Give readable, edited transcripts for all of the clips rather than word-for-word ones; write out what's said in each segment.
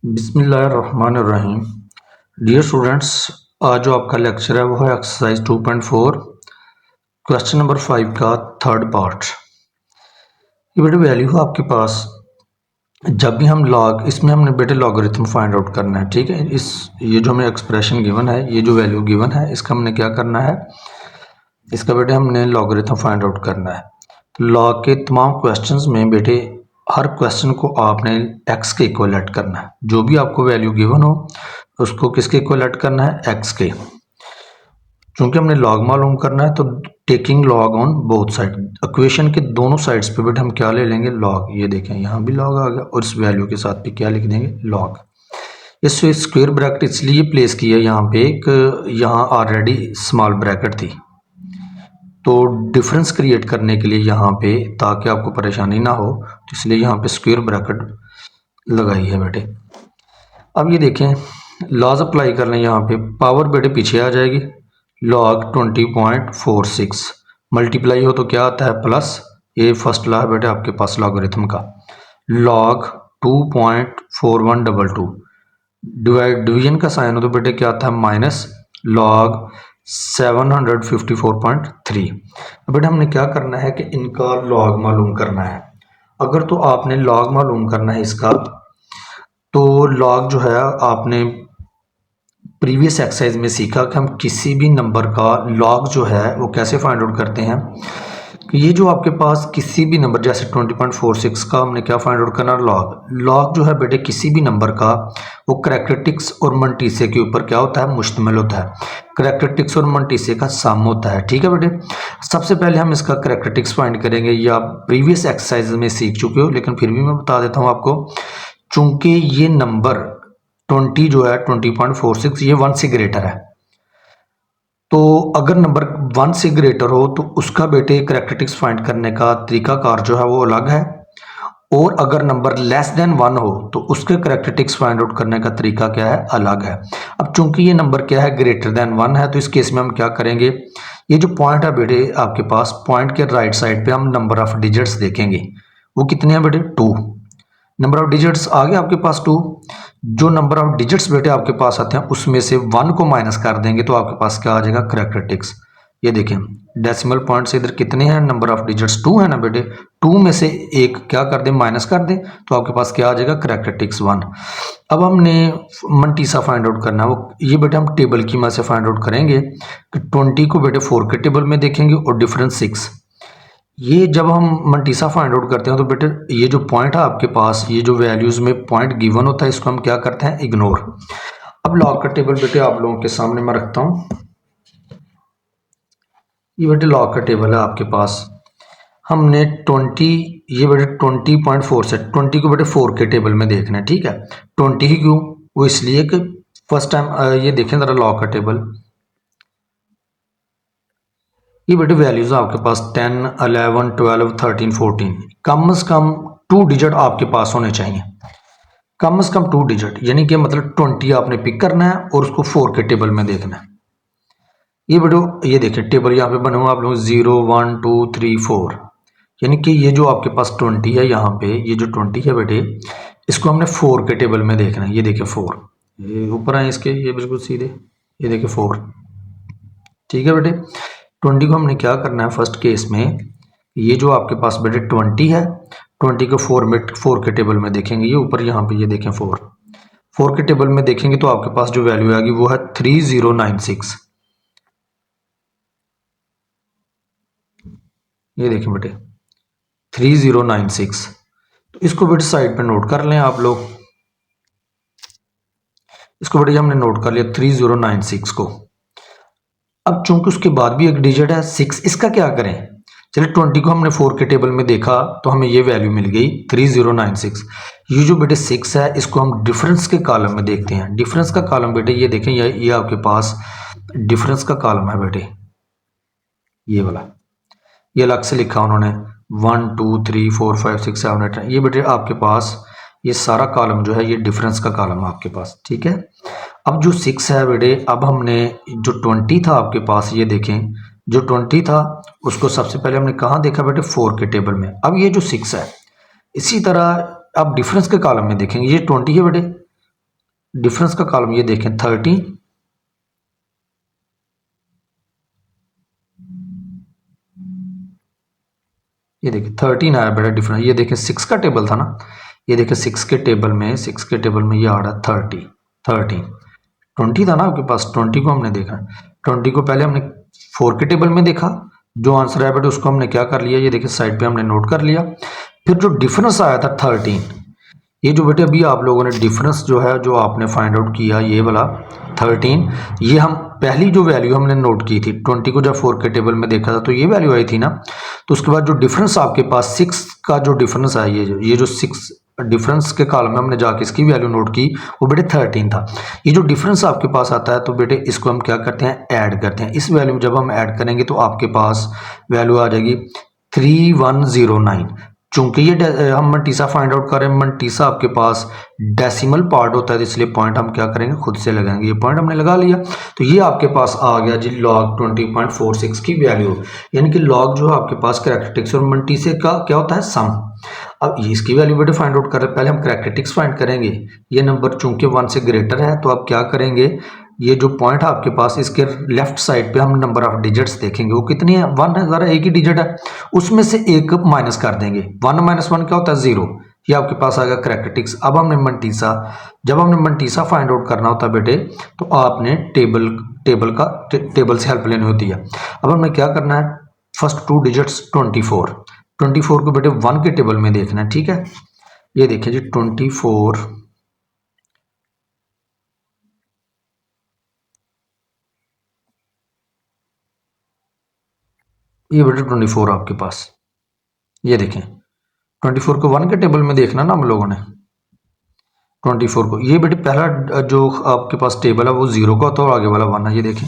बिस्मिल्लाहिर्रहमानिर्रहीम। Dear students, आज जो आपका लेक्चर है वो है एक्सरसाइज 2.4 क्वेश्चन नंबर 5 का थर्ड पार्ट। ये बेटे वैल्यू है आपके पास। जब भी हम लॉग इसमें हमने बेटे लॉगरिथम फाइंड आउट करना है, ठीक है। ये जो हमें एक्सप्रेशन गिवन है, ये जो वैल्यू गिवन है, इसका हमने क्या करना है, इसका बेटे हमने लॉगरिथम फाइंड आउट करना है। तो लॉग के तमाम क्वेश्चंस में बेटे हर क्वेश्चन को आपने एक्स के इक्वलेट करना है। जो भी आपको वैल्यू गिवन हो उसको किसके इक्वलेट करना है, एक्स के। चूंकि हमने लॉग मालूम करना है तो taking log on both side, equation के दोनों साइड्स पे बेटे हम क्या ले लेंगे, लॉग। ये देखें यहाँ भी लॉग आ गया और इस वैल्यू के साथ भी क्या लिख देंगे, लॉग। इस स्क्वायर ब्रैकेट इसलिए प्लेस किया यहाँ पे, यहाँ ऑलरेडी स्मॉल ब्रैकेट थी तो डिफरेंस क्रिएट करने के लिए यहाँ पे, ताकि आपको परेशानी ना हो, तो इसलिए यहाँ पे स्क्वायर ब्रैकेट लगाई है बेटे। अब ये देखें, लॉज अप्लाई कर लें। यहाँ पे पावर बेटे पीछे आ जाएगी, लॉग 20.46 मल्टीप्लाई हो तो क्या आता है, प्लस। ये फर्स्ट लॉ है बेटे आपके पास लॉगरिथम का। लॉग 2.4122 डिवीजन का साइन हो तो बेटे क्या आता है, माइनस लॉग 754.3। बेटे हमने क्या करना है कि इनका लॉग मालूम करना है। अगर तो आपने लॉग मालूम करना है इसका, तो लॉग जो है आपने प्रीवियस एक्सरसाइज में सीखा कि हम किसी भी नंबर का लॉग जो है वो कैसे फाइंड आउट करते हैं। कि ये जो आपके पास किसी भी नंबर, जैसे 20.46 का हमने क्या फाइंड आउट करना, लॉग। लॉग जो है बेटे किसी भी नंबर का वो करैक्टरिस्टिक्स और मंटीसे के ऊपर क्या होता है, मुश्तमिल होता है। करैक्टरिस्टिक्स और मंटीसे का सम होता है, ठीक है बेटे। सबसे पहले हम इसका करैक्टरिस्टिक्स फाइंड करेंगे। ये आप प्रीवियस एक्सरसाइज में सीख चुके हो, लेकिन फिर भी मैं बता देता हूँ आपको। चूंकि ये नंबर 20 जो है 20.46 ये 1 से ग्रेटर है, तो अगर नंबर 1 से ग्रेटर हो तो उसका बेटे करैक्टरिस्टिक्स फाइंड करने का तरीकाकार जो है वो अलग है। और अगर नंबर लेस देन 1 हो तो उसके करैक्टरिस्टिक्स फाइंड आउट करने का तरीका क्या है, अलग है। अब चूंकि ये नंबर क्या है, ग्रेटर देन 1 है, तो इस केस में हम क्या करेंगे, ये जो पॉइंट है बेटे आपके पास, पॉइंट के राइट साइड पे हम नंबर ऑफ डिजिट्स देखेंगे। वो कितने हैं बेटे, 2। नंबर ऑफ डिजिट्स आ गए आपके पास 2। जो नंबर ऑफ डिजिट्स बेटे आपके पास आते हैं उसमें से 1 को माइनस कर देंगे तो आपके पास क्या आ जाएगा, करैक्टरिस्टिक्स। ये देखें, डेसिमल पॉइंट से इधर कितने हैं, नंबर ऑफ डिजिट्स 2 है ना बेटे। 2 में से एक क्या कर दें, माइनस कर दें, तो आपके पास क्या आ जाएगा, करैक्टरिस्टिक्स 1। अब हमने मंटीसा फाइंड आउट करना है। वो ये बेटे हम टेबल की मदद से फाइंड आउट करेंगे कि 20 को बेटे 4 के टेबल में देखेंगे और डिफरेंस 6। ये जब हम मंटीसा फाइंड आउट करते हैं तो बेटे ये जो पॉइंट है आपके पास, ये जो वैल्यूज में पॉइंट गिवन होता है, इसको हम क्या करते हैं, इग्नोर। अब लॉग का टेबल बेटे आप लोगों के सामने मैं रखता हूं। ये बेटे लॉग का टेबल है आपके पास। हमने 20, ये बेटे 20.4 से 20 को बेटे 4 के टेबल में देखना है, ठीक है। 20 ही क्यों, वो इसलिए कि फर्स्ट टाइम ये देखें जरा लॉग का टेबल। ये बेटे वैल्यूज आपके पास 10, 11, 12, 13, 14। कम से कम 2 डिजिट आपके पास होने चाहिए, कम से कम 2 डिजिट, यानी कि मतलब 20 आपने पिक करना है और उसको 4 के टेबल में देखना है। ये बेटे ये देखिए टेबल यहाँ पे बना हुआ आप लोग 0, 1, 2, 3, 4, यानी कि ये जो आपके पास 20 है, यहाँ पे ये जो 20 है बेटे, इसको हमने 4 के टेबल में देखना है। ये देखिए 4, ये ऊपर आए इसके, ये बिल्कुल सीधे, ये देखिए 4, ठीक है बेटे। 20 को हमने क्या करना है, फर्स्ट केस में ये जो आपके पास बेटे 20 है, 20 को 4 के टेबल में देखेंगे। ये ऊपर यहाँ पे ये देखें 4 के टेबल में देखेंगे तो आपके पास जो वैल्यू आएगी वो है 3096। ये देखें बेटे 3096। तो इसको बेटे साइड पे नोट कर लें आप लोग। इसको बेटे हमने नोट कर लिया 3096 को। अब चूंकि उसके बाद भी एक डिजिट है 6, इसका क्या करें, चलिए 20 को हमने 4 के टेबल में देखा तो हमें ये वैल्यू मिल गई 3096। ये जो बेटे 6 है इसको हम डिफरेंस के कॉलम में देखते हैं। डिफरेंस का कॉलम बेटे ये देखें, ये आपके पास डिफरेंस का कॉलम है बेटे, ये वाला, ये अलग से लिखा उन्होंने 1, 2, 3, 4, 5, 6, 7, 8, 9। ये बेटे आपके पास ये सारा कॉलम जो है ये डिफरेंस का कॉलम है आपके पास, ठीक है। अब जो 6 है बेटे, अब हमने जो 20 था आपके पास, ये देखें जो 20 था उसको सबसे पहले हमने कहाँ देखा बेटे, 4 के टेबल में। अब ये जो 6 है, इसी तरह अब डिफरेंस के कॉलम में देखेंगे, ये 20 है बेटे, डिफरेंस का कॉलम ये देखें 13, ये देखिए 13 आया बेटा डिफरेंस। ये देखें 6 का टेबल था ना, ये देखें 6 के टेबल में ये आ रहा है 13 20 था ना आपके पास, 20 को हमने देखा, 20 को पहले हमने 4 के टेबल में देखा, जो आंसर है बेटा उसको हमने क्या कर लिया, ये देखिए साइड पे हमने नोट कर लिया। फिर जो डिफरेंस आया था 13, ये जो बेटे अभी आप लोगों ने डिफरेंस जो है जो आपने फाइंड आउट किया ये वाला 13, ये हम पहली जो वैल्यू हमने नोट की थी 20 को जब 4 के टेबल में देखा था तो ये वैल्यू आई थी ना। तो उसके बाद जो डिफरेंस आपके पास 6 का जो डिफरेंस है, ये जो 6 डिफरेंस के कॉलम में हमने जाके इसकी वैल्यू नोट की, वो बेटे 13 था। ये जो डिफरेंस आपके पास आता है तो बेटे इसको हम क्या करते हैं, ऐड करते हैं। इस वैल्यू में जब हम ऐड करेंगे तो आपके पास वैल्यू आ जाएगी 3109। चूंकि ये हम मंटीसा फाइंड आउट करें, मंटीसा आपके पास डेसिमल पार्ट होता है, इसलिए पॉइंट हम क्या करेंगे, खुद से लगाएंगे। ये पॉइंट हमने लगा लिया तो ये आपके पास आ गया जी लॉग 20.46 की वैल्यू। यानी कि लॉग जो है आपके पास करैक्टरिस्टिक्स और मंटीसे का क्या होता है, सम। अब इसकी वैल्यू बेटे फाइंड आउट कर रहे हैं, पहले हम करैक्टरिस्टिक्स फाइंड करेंगे। ये नंबर चूंकि 1 से ग्रेटर है तो आप क्या करेंगे, ये जो पॉइंट है आपके पास इसके लेफ्ट साइड पे हम नंबर ऑफ डिजिट्स देखेंगे, वो कितनी है, 1 है, ज़रा एक ही डिजिट है, उसमें से एक माइनस कर देंगे। 1 माइनस 1 क्या होता है, 0। ये आपके पास आ गया करैक्टरिस्टिक्स। अब हमने मंटीसा, जब हमने मंटीसा फाइंड आउट करना होता है बेटे तो आपने टेबल से हेल्प लेनी होती है। अब हमें क्या करना है, फर्स्ट 2 डिजिट्स 24 को बेटे 1 के टेबल में देखना है, ठीक है। ये देखिए जी 24, ये बेटे 24 आपके पास, ये देखें 24 को 1 के टेबल में देखना ना हम लोगों ने, 24 को। ये बेटे पहला जो आपके पास टेबल है वो 0 का होता है और आगे वाला 1 है। ये देखें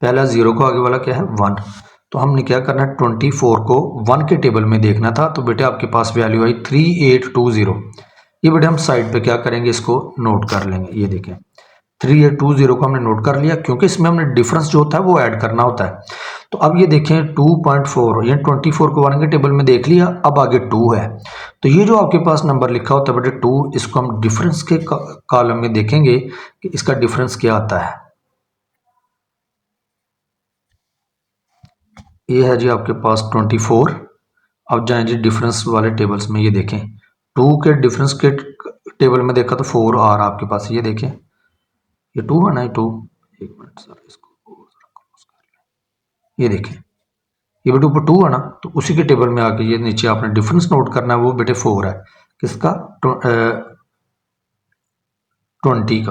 पहला 0 को, आगे वाला क्या है, 1। तो हमने क्या करना है, 24 को 1 के टेबल में देखना था, तो बेटे आपके पास वैल्यू आई 3820। ये बेटे हम साइड पे क्या करेंगे, इसको नोट कर लेंगे। ये देखें 3820 को हमने नोट कर लिया, क्योंकि इसमें हमने डिफरेंस जो होता है वो ऐड करना होता है। तो अब ये देखें 2.4, ये 24 को 1 के टेबल में देख लिया, अब आगे 2 है। तो ये जो आपके पास नंबर लिखा होता है बेटे 2, इसको हम डिफरेंस के कॉलम में देखेंगे कि इसका डिफरेंस क्या आता है। ये है जी आपके पास 24। अब जाएं जी डिफरेंस वाले टेबल्स में, ये देखें 2 के डिफरेंस के टेबल में देखा तो 4 आ रहा आपके पास। ये देखें ये 2 है ना, ये 2, एक मिनट सर इसको, ये देखें ये बेटे ऊपर 2 है ना, तो उसी के टेबल में आके ये नीचे आपने डिफरेंस नोट करना है, वो बेटे 4 है। किसका, 20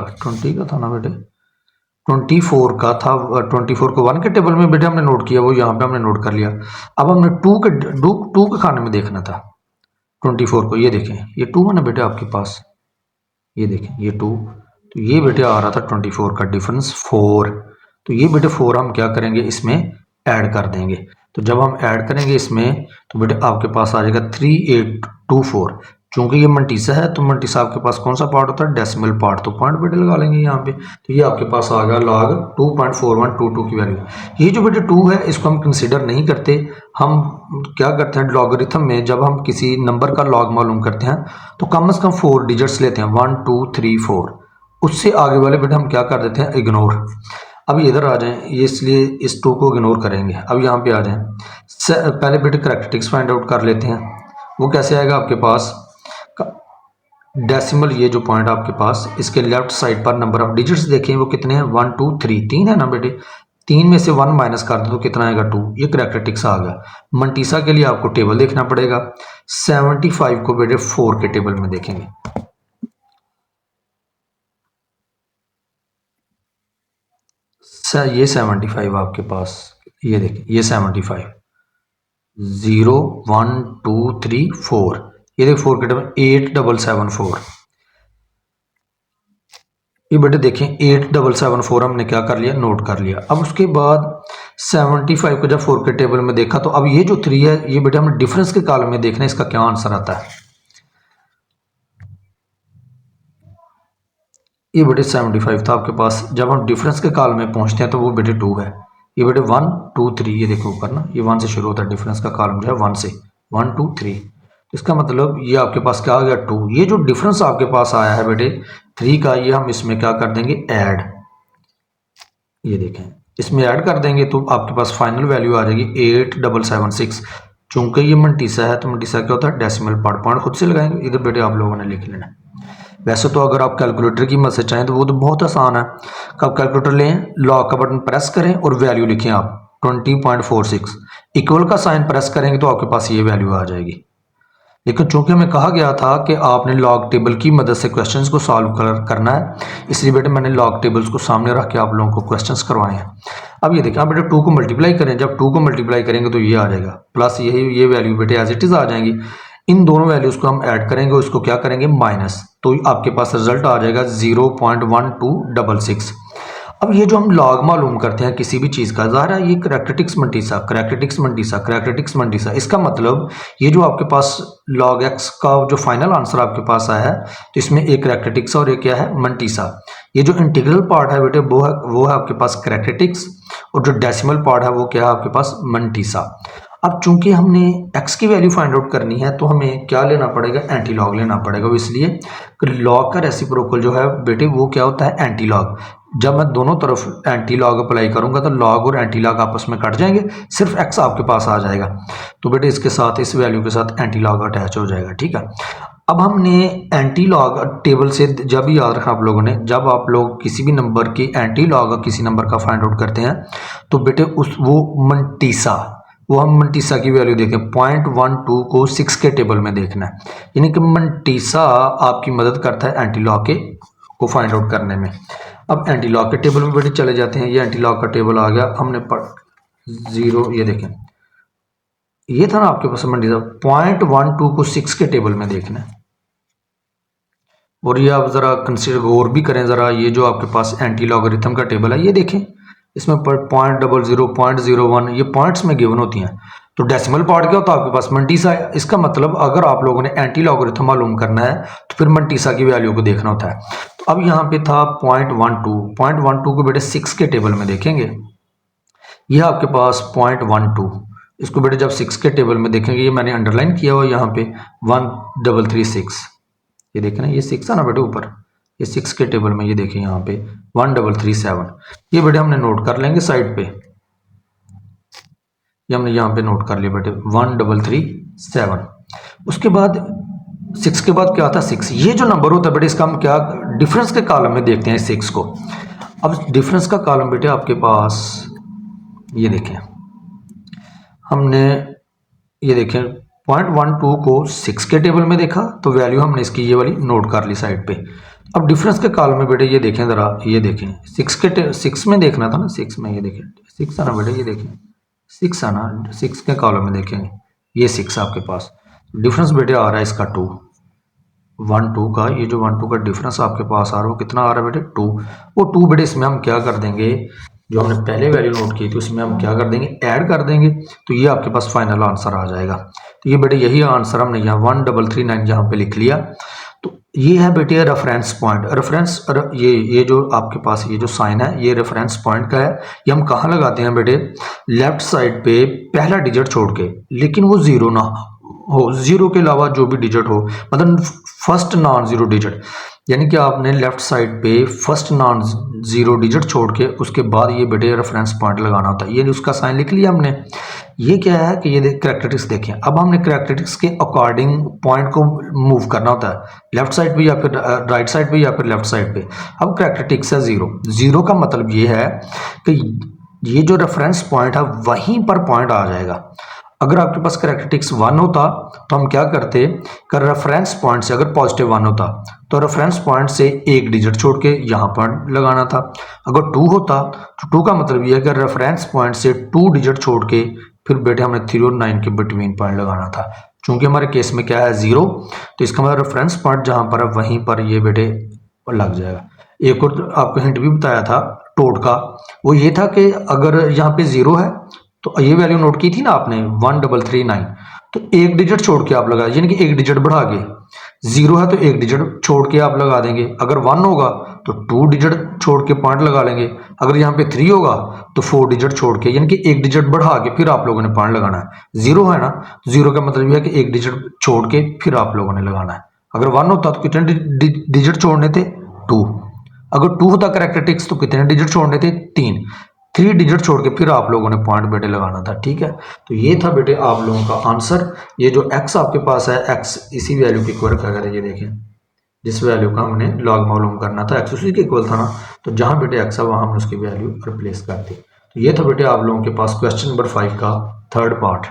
का था ना बेटे, 24 का था। 24 को 1 के टेबल में बेटे हमने नोट किया, वो यहाँ पे हमने नोट कर लिया। अब हमने 2 के खाने में देखना था 24 को। ये देखें ये 2 है ना बेटे आपके पास, ये देखें ये 2, तो ये बेटे आ रहा था 24 का डिफरेंस 4। तो ये बेटे 4 हम क्या करेंगे, इसमें ऐड कर देंगे। तो जब हम ऐड करेंगे इसमें तो बेटे आपके पास आ जाएगा 3824। चूंकि ये मंटीसा है तो मंटीसा आपके पास कौन सा पार्ट होता है, डेसिमल पार्ट, तो पॉइंट बेटे लगा लेंगे यहाँ पे। तो ये आपके पास आ गया लॉग 2.4122 की वैल्यू। ये जो बेटे 2 है इसको हम कंसिडर नहीं करते, हम क्या करते हैं लॉगरिथम में, जब हम किसी नंबर का लॉग मालूम करते हैं तो कम से कम 4 डिजिट्स लेते हैं, 1 2 3 4। उससे आगे वाले बेटे हम क्या कर देते हैं, इग्नोर। अब इधर आ जाएं, ये इसलिए इस 2 को इग्नोर करेंगे। अब यहाँ पे आ जाएं, पहले बेटे करैक्टरिस्टिक्स फाइंड आउट कर लेते हैं। वो कैसे आएगा आपके पास, डेसिमल, ये जो पॉइंट आपके पास इसके लेफ्ट साइड पर नंबर ऑफ डिजिट्स देखें वो कितने हैं, 1 2 3, 3 है ना बेटे, 3 में से 1 माइनस कर दो तो कितना आएगा, 2। ये करैक्टरिस्टिक्स आ गया। मंटीसा के लिए आपको टेबल देखना पड़ेगा, 75 को बेटे 4 के टेबल में देखेंगे। ये 75 आपके पास, ये देखिए ये 75, 0 1 2 3 4, ये देखिए 4 के टेबल 8774। ये बेटे देखें 8774 हमने क्या कर लिया, नोट कर लिया। अब उसके बाद 75 को जब 4 के टेबल में देखा तो अब ये जो 3 है ये बेटे हमने डिफरेंस के कॉलम में देखना है, इसका क्या आंसर आता है। ये बेटे 75 था आपके पास, जब हम डिफरेंस के कॉलम में पहुंचते हैं तो वो बेटे 2 है। ये बेटे 1 2 3, ये देखो ऊपर ना, ये 1 से शुरू होता है, डिफरेंस का कॉलम जो है 1 से, 1 2 3। इसका मतलब ये आपके पास क्या आ गया 2। ये जो डिफरेंस आपके पास आया है बेटे 3 का, ये हम इसमें क्या कर देंगे ऐड। ये देखें इसमें ऐड कर देंगे तो आपके पास फाइनल वैल्यू आ जाएगी 8776। चूंकि ये मंटीसा है तो मंटीसा क्या होता है डेसिमल पार्ट, पॉइंट खुद से लगाएंगे इधर बेटे आप लोगों ने लिख लेना। वैसे तो अगर आप कैलकुलेटर की मदद से चाहें तो वो तो बहुत आसान है। आप कैलकुलेटर लें, लॉग का बटन प्रेस करें और वैल्यू लिखें आप 20.46, इक्वल का साइन प्रेस करेंगे तो आपके पास ये वैल्यू आ जाएगी। लेकिन चूंकि हमें कहा गया था कि आपने लॉग टेबल की मदद से क्वेश्चंस को सॉल्व करना है, इसलिए बेटे मैंने लॉग टेबल्स को सामने रख के आप लोगों को क्वेश्चंस करवाए हैं। अब ये देखिए आप बेटे 2 को मल्टीप्लाई करें, जब 2 को मल्टीप्लाई करेंगे तो ये आ जाएगा प्लस ये वैल्यू बेटे एज इट इज़ आ जाएंगी। इन दोनों वैल्यूज को हम ऐड करेंगे, उसको क्या करेंगे माइनस, तो आपके पास रिजल्ट आ जाएगा 0.1266। अब ये जो हम लॉग मालूम करते हैं किसी भी चीज़ का, ज़ाहिर है ये करैक्टरिस्टिक्स मंटीसा करैक्टरिस्टिक्स मंटीसा करैक्टरिस्टिक्स मंटीसा, इसका मतलब ये जो आपके पास लॉग एक्स का जो फाइनल आंसर आपके पास आया है तो इसमें एक करैक्टरिस्टिक्स और एक क्या है मंटीसा। ये जो इंटीग्रल पार्ट है बेटे वो है आपके पास करैक्टरिस्टिक्स, और जो डेसिमल पार्ट है वो क्या है आपके पास मंटीसा। अब चूंकि हमने x की वैल्यू फाइंड आउट करनी है तो हमें क्या लेना पड़ेगा, एंटी लॉग लेना पड़ेगा। इसलिए कि लॉग का रेसिप्रोकल जो है बेटे वो क्या होता है एंटी लॉग। जब मैं दोनों तरफ एंटी लॉग अप्लाई करूंगा तो लॉग और एंटी लॉग आपस में कट जाएंगे, सिर्फ x आपके पास आ जाएगा। तो बेटे इसके साथ इस वैल्यू के साथ एंटी लॉग अटैच हो जाएगा, ठीक है। अब हमने एंटी लॉग टेबल से जब याद रखा आप लोगों ने, जब आप लोग किसी भी नंबर की एंटी लॉग किसी नंबर का फाइंड आउट करते हैं तो बेटे वो मंटीसा, वो हम मंटीसा की वैल्यू देखें 0.12 को 6 के टेबल में देखना है, यानी कि मंटीसा आपकी मदद करता है एंटी लॉग के को फाइंड आउट करने में। अब एंटी लॉग के टेबल में बेटे चले जाते हैं, ये एंटी लॉग का टेबल आ गया, हमने 0 ये देखें ये था ना आपके पास मंटीसा 0.12 को 6 के टेबल में देखना है। और ये आप ज़रा कंसिडर गौर भी करें ज़रा, ये जो आपके पास एंटी लॉगरिथम का टेबल है ये देखें, इसमें 0.00 0.01 ये पॉइंट्स में गिवन होती हैं। तो डेसिमल पार्ट क्या होता है आपके पास मंटीसा है। इसका मतलब अगर आप लोगों ने एंटी लॉगरिथम मालूम करना है तो फिर मंटीसा की वैल्यू को देखना होता है। तो अब यहाँ पे था 0.12 को बेटे 6 के टेबल में देखेंगे, यह आपके पास 0.12, इसको बेटे जब 6 के टेबल में देखेंगे, ये मैंने अंडरलाइन किया हुआ यहाँ पे 1336, ये देखें ना ये 6 है ना बेटे ऊपर, ये 6 के टेबल में ये देखें यहाँ पे 1337, ये बेटे हमने नोट कर लेंगे साइड पे, ये हमने यहाँ पे नोट कर लिया बेटे 1337। उसके बाद 6 के बाद क्या आता है 6, ये जो नंबर होता है बेटे इसका हम क्या डिफरेंस के कॉलम में देखते हैं 6 को। अब डिफरेंस का कॉलम बेटे आपके पास ये देखें, हमने ये देखें 0.12 को 6 के टेबल में देखा तो वैल्यू हमने इसकी ये वाली नोट कर ली साइड पे। अब डिफरेंस के कॉलम में बेटे ये देखें ज़रा, ये देखें 6 में देखना था ना, 6 में ये देखें 6 है ना बेटे, ये देखें 6 है ना, 6 के कॉलम में देखेंगे ये 6 आपके पास डिफरेंस बेटे आ रहा है इसका 2 1 2 का, ये जो 1 2 का डिफरेंस आपके पास आ रहा है वो कितना आ रहा है बेटे 2। वो 2 बेटे इसमें हम क्या कर देंगे, जो हमने पहले वैल्यू नोट की थी उसमें हम क्या कर देंगे ऐड कर देंगे, तो ये आपके पास फाइनल आंसर आ जाएगा। तो ये बेटे यही आंसर हमने यहाँ 1339 यहाँ पे लिख लिया। तो ये है बेटे रेफरेंस पॉइंट, रेफरेंस ये जो आपके पास ये जो साइन है ये रेफरेंस पॉइंट का है। ये हम कहाँ लगाते हैं बेटे, लेफ्ट साइड पे पहला डिजिट छोड़ के, लेकिन वो जीरो ना हो, जीरो के अलावा जो भी डिजिट हो, मतलब फर्स्ट नॉन जीरो डिजिट, यानी कि आपने लेफ्ट साइड पे फर्स्ट नॉन जीरो डिजिट छोड़ के उसके बाद ये बेटे रेफरेंस पॉइंट लगाना होता है। ये उसका साइन लिख लिया हमने। ये क्या है कि ये करैक्टरिस्टिक्स देखें, अब हमने करैक्टरिस्टिक्स के अकॉर्डिंग पॉइंट को मूव करना होता है, लेफ्ट साइड पे या फिर राइट साइड पे या फिर लेफ्ट साइड पे। अब करैक्टरिस्टिक्स है जीरो, जीरो का मतलब ये है कि ये जो रेफरेंस पॉइंट है वहीं पर पॉइंट आ जाएगा। अगर आपके पास करैक्टरिस्टिक्स 1 होता तो हम क्या करते, कर रेफरेंस पॉइंट से अगर पॉजिटिव 1 होता तो रेफरेंस पॉइंट से एक डिजिट छोड़ के यहाँ पर लगाना था। अगर 2 होता तो 2 का मतलब ये है कि रेफरेंस पॉइंट से 2 डिजिट छोड़ के फिर बेटे हमने 3 और 9 के बिटवीन पॉइंट लगाना था। चूंकि हमारे केस में क्या है 0, तो इसका मतलब रेफरेंस पॉइंट जहाँ पर है वहीं पर ये बेटे लग जाएगा। एक और आपको हिंट भी बताया था टोट का, वो ये था कि अगर यहाँ पे 0 है तो ये वैल्यू नोट की थी ना आपने 1339, तो एक डिजिट छोड़ के आप लगा, यानी कि एक डिजिट बढ़ा के, 0 है तो एक डिजिट छोड़ के आप लगा देंगे। अगर 1 होगा तो 2 डिजिट छोड़ के पॉइंट लगा लेंगे। अगर यहाँ पे 3 होगा तो 4 डिजिट छोड़ के, यानी कि एक डिजिट बढ़ा के फिर आप लोगों ने पॉइंट लगाना है। 0 है ना, 0 का मतलब यह है कि एक डिजिट छोड़ के फिर आप लोगों ने लगाना है। अगर 1 होता तो कितने डिजिट छोड़ने थे, 2। अगर 2 होता करेक्टरिस्टिक्स तो कितने डिजिट छोड़ने थे, 3 डिजिट छोड़ के फिर आप लोगों ने पॉइंट बेटे लगाना था। ठीक है, तो ये था बेटे आप लोगों का आंसर। ये जो x आपके पास है, x इसी वैल्यू की इक्वल क्या करें, ये देखें जिस वैल्यू का हमने लॉग मालूम करना था x उसी के इक्वल था ना, तो जहां बेटे x है वहां हमने उसकी वैल्यू रिप्लेस कर दी। तो ये था बेटे आप लोगों के पास क्वेश्चन नंबर 5 का थर्ड पार्ट।